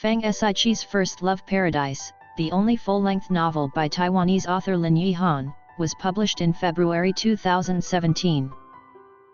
Fang Saiqi's First Love Paradise, the only full-length novel by Taiwanese author Lin Yihan, was published in February 2017.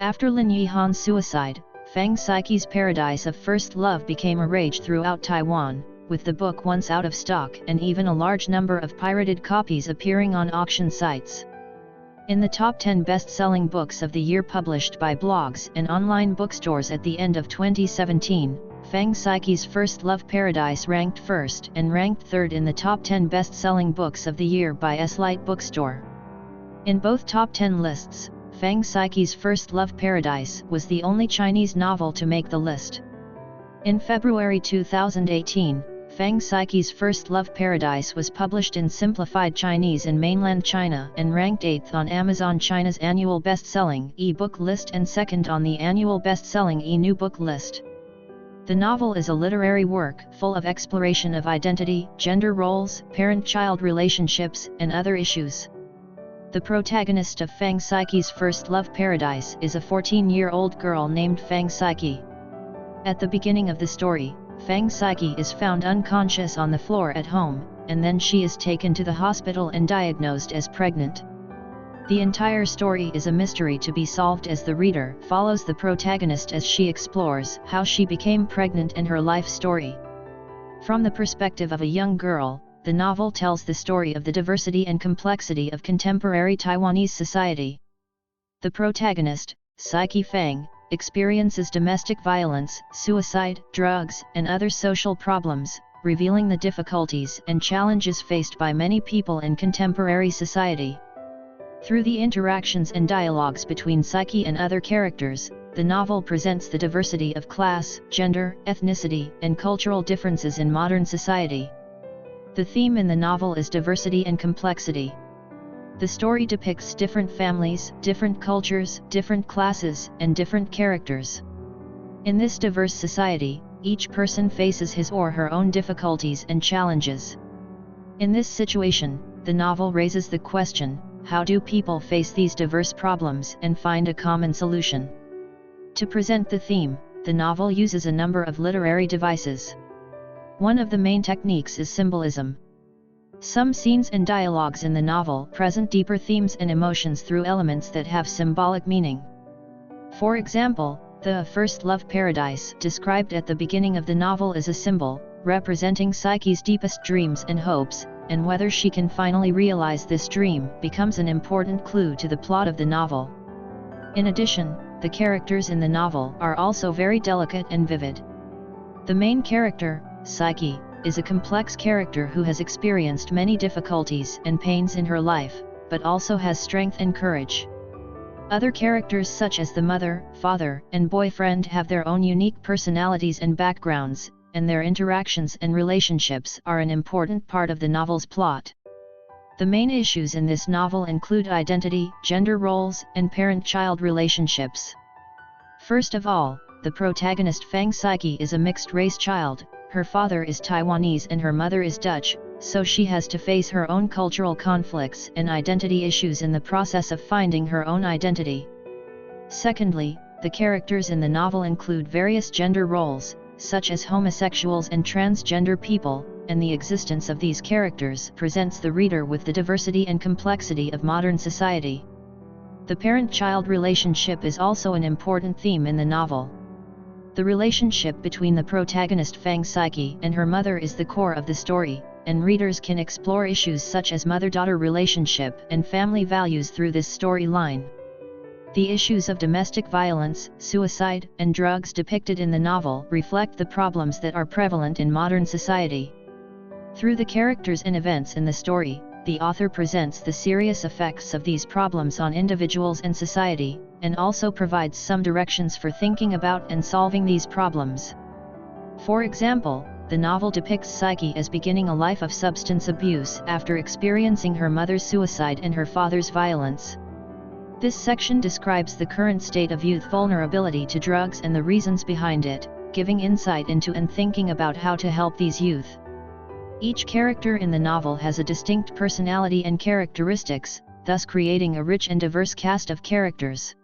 After Lin Yihan's suicide, Fang Saiqi's Paradise of First Love became a rage throughout Taiwan, with the book once out of stock and even a large number of pirated copies appearing on auction sites. In the top 10 best-selling books of the year published by blogs and online bookstores at the end of 2017, Fang Saiqi's First Love Paradise ranked first and ranked third in the top 10 best-selling books of the year by S-Lite Bookstore. In both top 10 lists, Fang Saiqi's First Love Paradise was the only Chinese novel to make the list. In February 2018, Fang Saiqi's First Love Paradise was published in simplified Chinese in mainland China and ranked 8th on Amazon China's annual best-selling e-book list and 2nd on the annual best-selling e-new book list. The novel is a literary work full of exploration of identity, gender roles, parent-child relationships, and other issues. The protagonist of Fang Saiqi's First Love Paradise is a 14-year-old girl named Fang Saiqi. At the beginning of the story, Fang Saiqi is found unconscious on the floor at home, and then she is taken to the hospital and diagnosed as pregnant. The entire story is a mystery to be solved as the reader follows the protagonist as she explores how she became pregnant and her life story. From the perspective of a young girl, the novel tells the story of the diversity and complexity of contemporary Taiwanese society. The protagonist, Saiqi Fang, experiences domestic violence, suicide, drugs, and other social problems, revealing the difficulties and challenges faced by many people in contemporary society. Through the interactions and dialogues between Saiqi and other characters, the novel presents the diversity of class, gender, ethnicity, and cultural differences in modern society. The theme in the novel is diversity and complexity. The story depicts different families, different cultures, different classes, and different characters. In this diverse society, each person faces his or her own difficulties and challenges. In this situation, the novel raises the question, how do people face these diverse problems and find a common solution? To present the theme, the novel uses a number of literary devices. One of the main techniques is symbolism. Some scenes and dialogues in the novel present deeper themes and emotions through elements that have symbolic meaning. For example, the First Love Paradise described at the beginning of the novel is a symbol, representing Saiqi's deepest dreams and hopes, and whether she can finally realize this dream becomes an important clue to the plot of the novel. In addition, the characters in the novel are also very delicate and vivid. The main character, Saiqi, is a complex character who has experienced many difficulties and pains in her life, but also has strength and courage. Other characters such as the mother, father, and boyfriend have their own unique personalities and backgrounds, and their interactions and relationships are an important part of the novel's plot. The main issues in this novel include identity, gender roles, and parent-child relationships. First of all, the protagonist Fang Saiqi is a mixed-race child. Her father is Taiwanese and her mother is Dutch, so she has to face her own cultural conflicts and identity issues in the process of finding her own identity. Secondly, the characters in the novel include various gender roles, such as homosexuals and transgender people, and the existence of these characters presents the reader with the diversity and complexity of modern society. The parent-child relationship is also an important theme in the novel. The relationship between the protagonist Fang Saiqi and her mother is the core of the story, and readers can explore issues such as mother-daughter relationship and family values through this storyline. The issues of domestic violence, suicide, and drugs depicted in the novel reflect the problems that are prevalent in modern society. Through the characters and events in the story, the author presents the serious effects of these problems on individuals and society, and also provides some directions for thinking about and solving these problems. For example, the novel depicts Saiqi as beginning a life of substance abuse after experiencing her mother's suicide and her father's violence. This section describes the current state of youth vulnerability to drugs and the reasons behind it, giving insight into and thinking about how to help these youth. Each character in the novel has a distinct personality and characteristics, thus creating a rich and diverse cast of characters.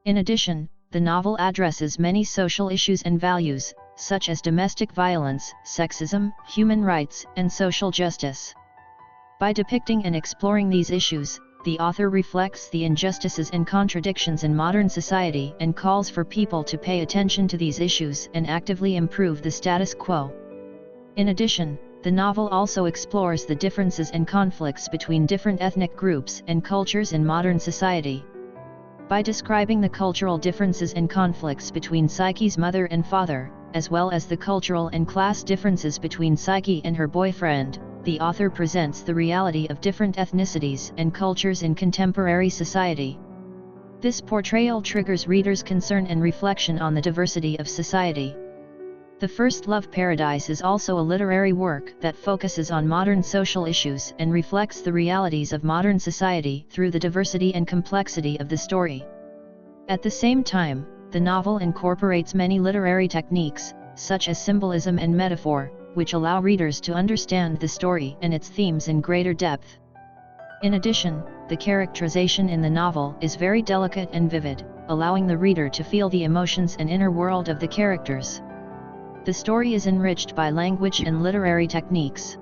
In addition, the novel addresses many social issues and values, such as domestic violence, sexism, human rights, and social justice. By depicting and exploring these issues, the author reflects the injustices and contradictions in modern society and calls for people to pay attention to these issues and actively improve the status quo. In addition, the novel also explores the differences and conflicts between different ethnic groups and cultures in modern society. By describing the cultural differences and conflicts between Psyche's mother and father, as well as the cultural and class differences between Psyche and her boyfriend, the author presents the reality of different ethnicities and cultures in contemporary society. This portrayal triggers readers' concern and reflection on the diversity of society. The First Love Paradise is also a literary work that focuses on modern social issues and reflects the realities of modern society through the diversity and complexity of the story. At the same time, the novel incorporates many literary techniques, such as symbolism and metaphor, which allow readers to understand the story and its themes in greater depth. In addition, the characterization in the novel is very delicate and vivid, allowing the reader to feel the emotions and inner world of the characters. The story is enriched by language and literary techniques.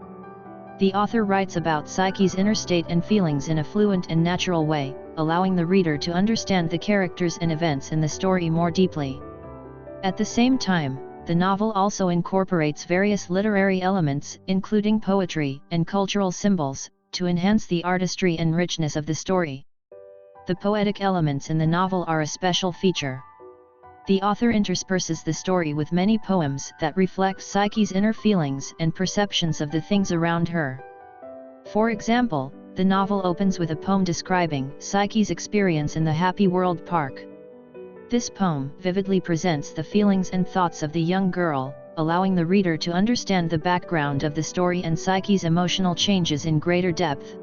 The author writes about Psyche's inner state and feelings in a fluent and natural way, allowing the reader to understand the characters and events in the story more deeply. At the same time, the novel also incorporates various literary elements, including poetry and cultural symbols, to enhance the artistry and richness of the story. The poetic elements in the novel are a special feature. The author intersperses the story with many poems that reflect Psyche's inner feelings and perceptions of the things around her. For example, the novel opens with a poem describing Psyche's experience in the Happy World Park. This poem vividly presents the feelings and thoughts of the young girl, allowing the reader to understand the background of the story and Psyche's emotional changes in greater depth.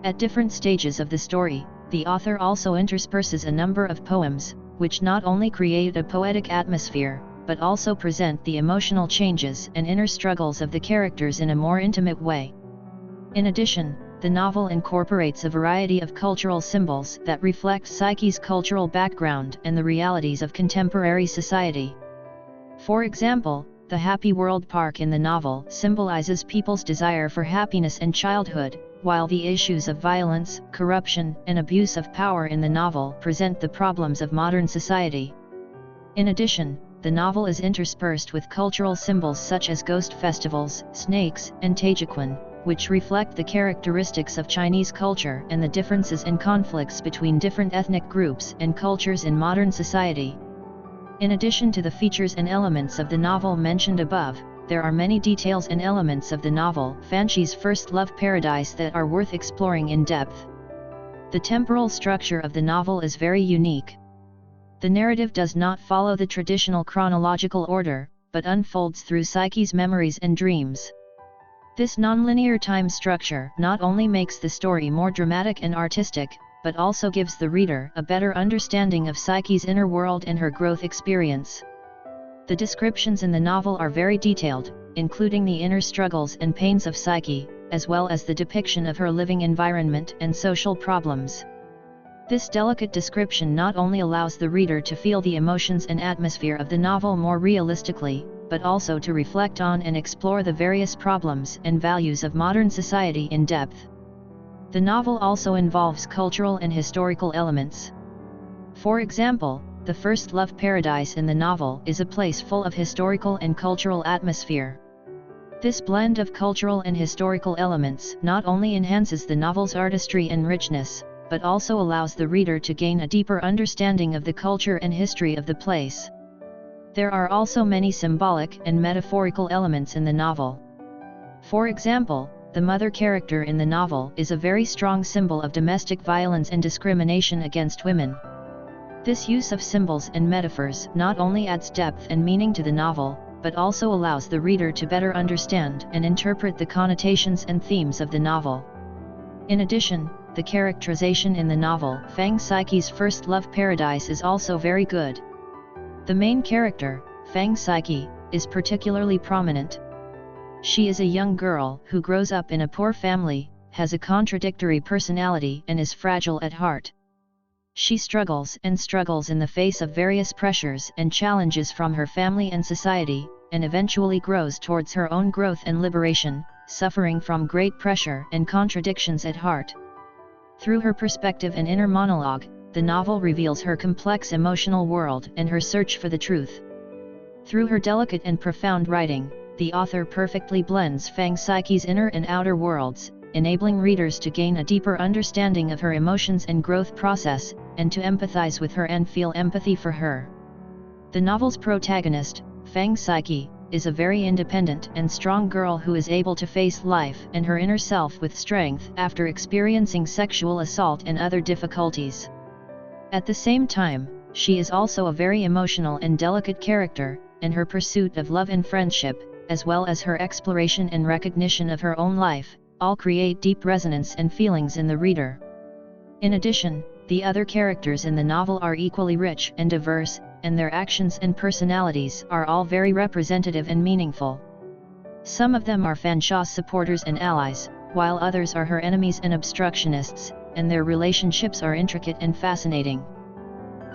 At different stages of the story, the author also intersperses a number of poems, which not only create a poetic atmosphere, but also present the emotional changes and inner struggles of the characters in a more intimate way. In addition, the novel incorporates a variety of cultural symbols that reflect Psyche's cultural background and the realities of contemporary society. For example, the Happy World Park in the novel symbolizes people's desire for happiness and childhood, while the issues of violence, corruption, and abuse of power in the novel present the problems of modern society. In addition, the novel is interspersed with cultural symbols such as ghost festivals, snakes, and Taijiquan, which reflect the characteristics of Chinese culture and the differences and conflicts between different ethnic groups and cultures in modern society. In addition to the features and elements of the novel mentioned above, there are many details and elements of the novel Fanchi's First Love Paradise that are worth exploring in depth. The temporal structure of the novel is very unique. The narrative does not follow the traditional chronological order, but unfolds through Psyche's memories and dreams. This nonlinear time structure not only makes the story more dramatic and artistic, but also gives the reader a better understanding of Psyche's inner world and her growth experience. The descriptions in the novel are very detailed, including the inner struggles and pains of Psyche, as well as the depiction of her living environment and social problems. This delicate description not only allows the reader to feel the emotions and atmosphere of the novel more realistically, but also to reflect on and explore the various problems and values of modern society in depth. The novel also involves cultural and historical elements. For example, the First Love Paradise in the novel is a place full of historical and cultural atmosphere. This blend of cultural and historical elements not only enhances the novel's artistry and richness, but also allows the reader to gain a deeper understanding of the culture and history of the place. There are also many symbolic and metaphorical elements in the novel. For example, the mother character in the novel is a very strong symbol of domestic violence and discrimination against women. This use of symbols and metaphors not only adds depth and meaning to the novel, but also allows the reader to better understand and interpret the connotations and themes of the novel. In addition, the characterization in the novel Fang Psyche's First Love Paradise is also very good. The main character, Fang Psyche, is particularly prominent. She is a young girl who grows up in a poor family, has a contradictory personality and is fragile at heart. She struggles and struggles in the face of various pressures and challenges from her family and society, and eventually grows towards her own growth and liberation, suffering from great pressure and contradictions at heart. Through her perspective and inner monologue, the novel reveals her complex emotional world and her search for the truth. Through her delicate and profound writing, the author perfectly blends Fang's psyche's inner and outer worlds, enabling readers to gain a deeper understanding of her emotions and growth process, and to empathize with her and feel empathy for her. The novel's protagonist, Fang's psyche, is a very independent and strong girl who is able to face life and her inner self with strength after experiencing sexual assault and other difficulties. At the same time, she is also a very emotional and delicate character, and her pursuit of love and friendship, as well as her exploration and recognition of her own life, all create deep resonance and feelings in the reader. In addition, the other characters in the novel are equally rich and diverse, and their actions and personalities are all very representative and meaningful. Some of them are Fangsha's supporters and allies, while others are her enemies and obstructionists, and their relationships are intricate and fascinating.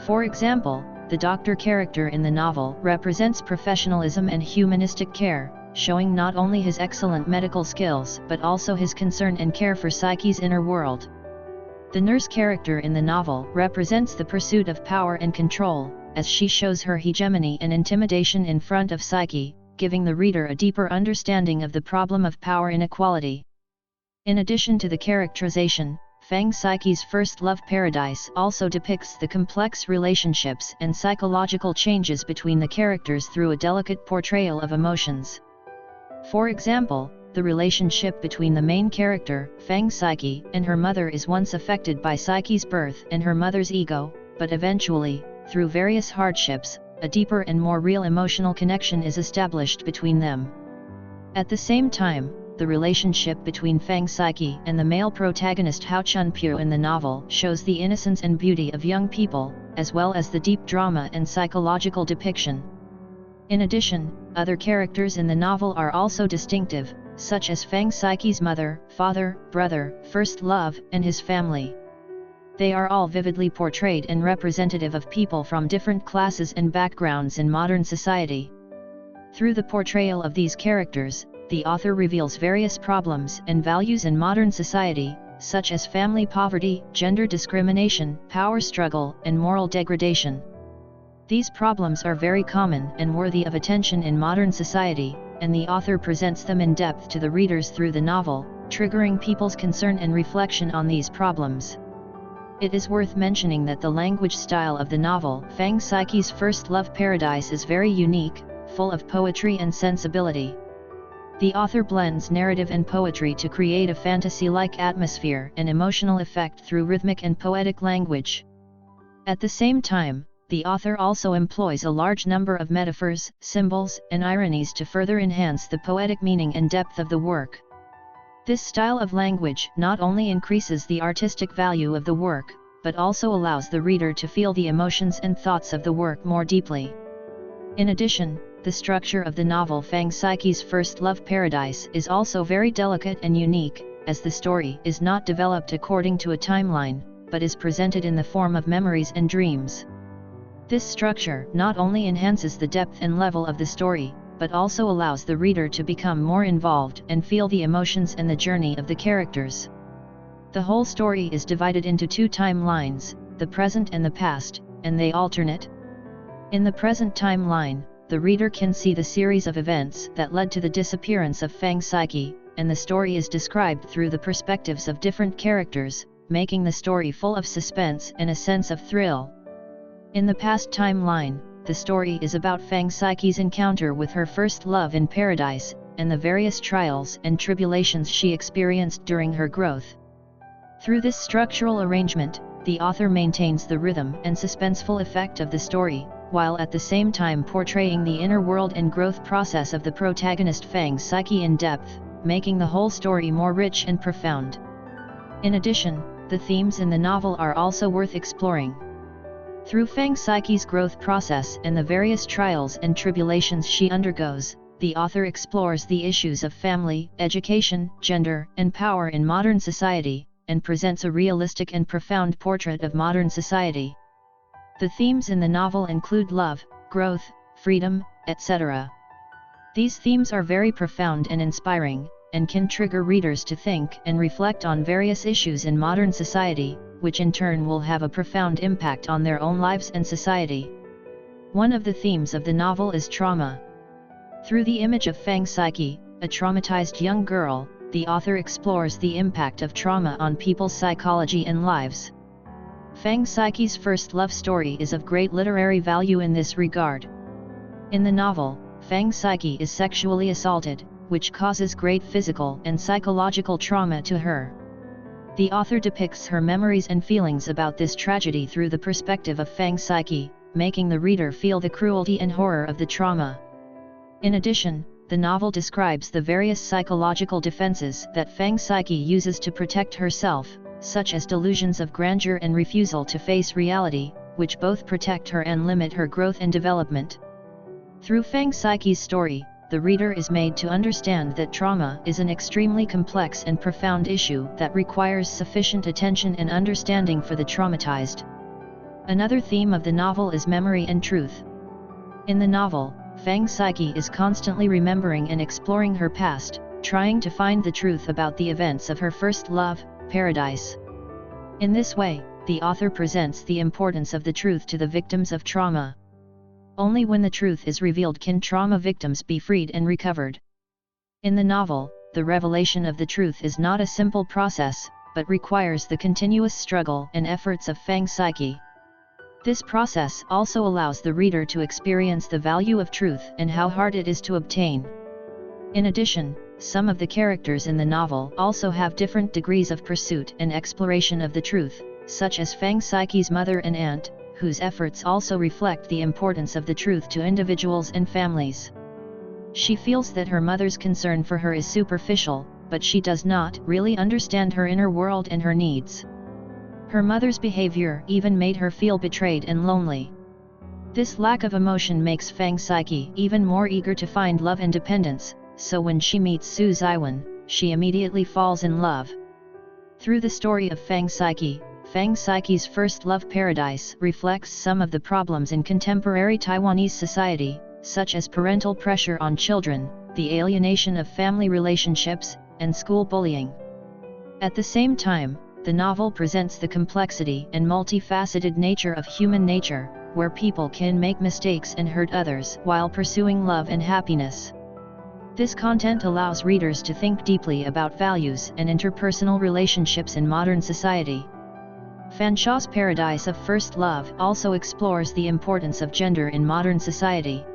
For example, the doctor character in the novel represents professionalism and humanistic care, showing not only his excellent medical skills but also his concern and care for Psyche's inner world. The nurse character in the novel represents the pursuit of power and control, as she shows her hegemony and intimidation in front of Psyche, giving the reader a deeper understanding of the problem of power inequality. In addition to the characterization, Fang Psyche's first love paradise also depicts the complex relationships and psychological changes between the characters through a delicate portrayal of emotions. For example, the relationship between the main character, Fang Psyche, and her mother is once affected by Psyche's birth and her mother's ego, but eventually, through various hardships, a deeper and more real emotional connection is established between them. At the same time, the relationship between Fang Psyche and the male protagonist Hao Chunpyu in the novel shows the innocence and beauty of young people, as well as the deep drama and psychological depiction. In addition, other characters in the novel are also distinctive, such as Fang Psyche's mother, father, brother, first love, and his family. They are all vividly portrayed and representative of people from different classes and backgrounds in modern society. Through the portrayal of these characters, the author reveals various problems and values in modern society, such as family poverty, gender discrimination, power struggle, and moral degradation. These problems are very common and worthy of attention in modern society, and the author presents them in depth to the readers through the novel, triggering people's concern and reflection on these problems. It is worth mentioning that the language style of the novel, Fang Psyche's First Love Paradise, is very unique, full of poetry and sensibility. The author blends narrative and poetry to create a fantasy-like atmosphere and emotional effect through rhythmic and poetic language. At the same time, the author also employs a large number of metaphors, symbols, and ironies to further enhance the poetic meaning and depth of the work. This style of language not only increases the artistic value of the work, but also allows the reader to feel the emotions and thoughts of the work more deeply. In addition, the structure of the novel Fang Psyche's First Love Paradise is also very delicate and unique, as the story is not developed according to a timeline, but is presented in the form of memories and dreams. This structure not only enhances the depth and level of the story, but also allows the reader to become more involved and feel the emotions and the journey of the characters. The whole story is divided into two timelines, the present and the past, and they alternate. In the present timeline, the reader can see the series of events that led to the disappearance of Fang Psyche, and the story is described through the perspectives of different characters, making the story full of suspense and a sense of thrill. In the past timeline, the story is about Fang Psyche's encounter with her first love in paradise, and the various trials and tribulations she experienced during her growth. Through this structural arrangement, the author maintains the rhythm and suspenseful effect of the story, while at the same time portraying the inner world and growth process of the protagonist Fang Psyche in depth, making the whole story more rich and profound. In addition, the themes in the novel are also worth exploring. Through Fang Psyche's growth process and the various trials and tribulations she undergoes, the author explores the issues of family, education, gender, and power in modern society, and presents a realistic and profound portrait of modern society. The themes in the novel include love, growth, freedom, etc. These themes are very profound and inspiring, and can trigger readers to think and reflect on various issues in modern society, which in turn will have a profound impact on their own lives and society. One of the themes of the novel is trauma. Through the image of Fang's psyche, a traumatized young girl, the author explores the impact of trauma on people's psychology and lives. Fang's psyche's first love story is of great literary value in this regard. In the novel, Fang's psyche is sexually assaulted, which causes great physical and psychological trauma to her. The author depicts her memories and feelings about this tragedy through the perspective of Fang's psyche, making the reader feel the cruelty and horror of the trauma. In addition, the novel describes the various psychological defenses that Fang's psyche uses to protect herself, such as delusions of grandeur and refusal to face reality, which both protect her and limit her growth and development. Through Fang's psyche's story, the reader is made to understand that trauma is an extremely complex and profound issue that requires sufficient attention and understanding for the traumatized. Another theme of the novel is memory and truth. In the novel, Fang's psyche is constantly remembering and exploring her past, trying to find the truth about the events of her first love, Paradise. In this way, the author presents the importance of the truth to the victims of trauma. Only when the truth is revealed can trauma victims be freed and recovered. In the novel, the revelation of the truth is not a simple process, but requires the continuous struggle and efforts of Fang's psyche. This process also allows the reader to experience the value of truth and how hard it is to obtain. In addition, some of the characters in the novel also have different degrees of pursuit and exploration of the truth, such as Fang's psyche's mother and aunt, whose efforts also reflect the importance of the truth to individuals and families. She feels that her mother's concern for her is superficial, but she does not really understand her inner world and her needs. Her mother's behavior even made her feel betrayed and lonely. This lack of emotion makes Fang's psyche even more eager to find love and dependence, so when she meets Su Zaiwen, she immediately falls in love. Through the story of Fang's psyche's first love Paradise reflects some of the problems in contemporary Taiwanese society, such as parental pressure on children, the alienation of family relationships, and school bullying. At the same time, the novel presents the complexity and multifaceted nature of human nature, where people can make mistakes and hurt others while pursuing love and happiness. This content allows readers to think deeply about values and interpersonal relationships in modern society. Fanshaw's Paradise of First Love also explores the importance of gender in modern society.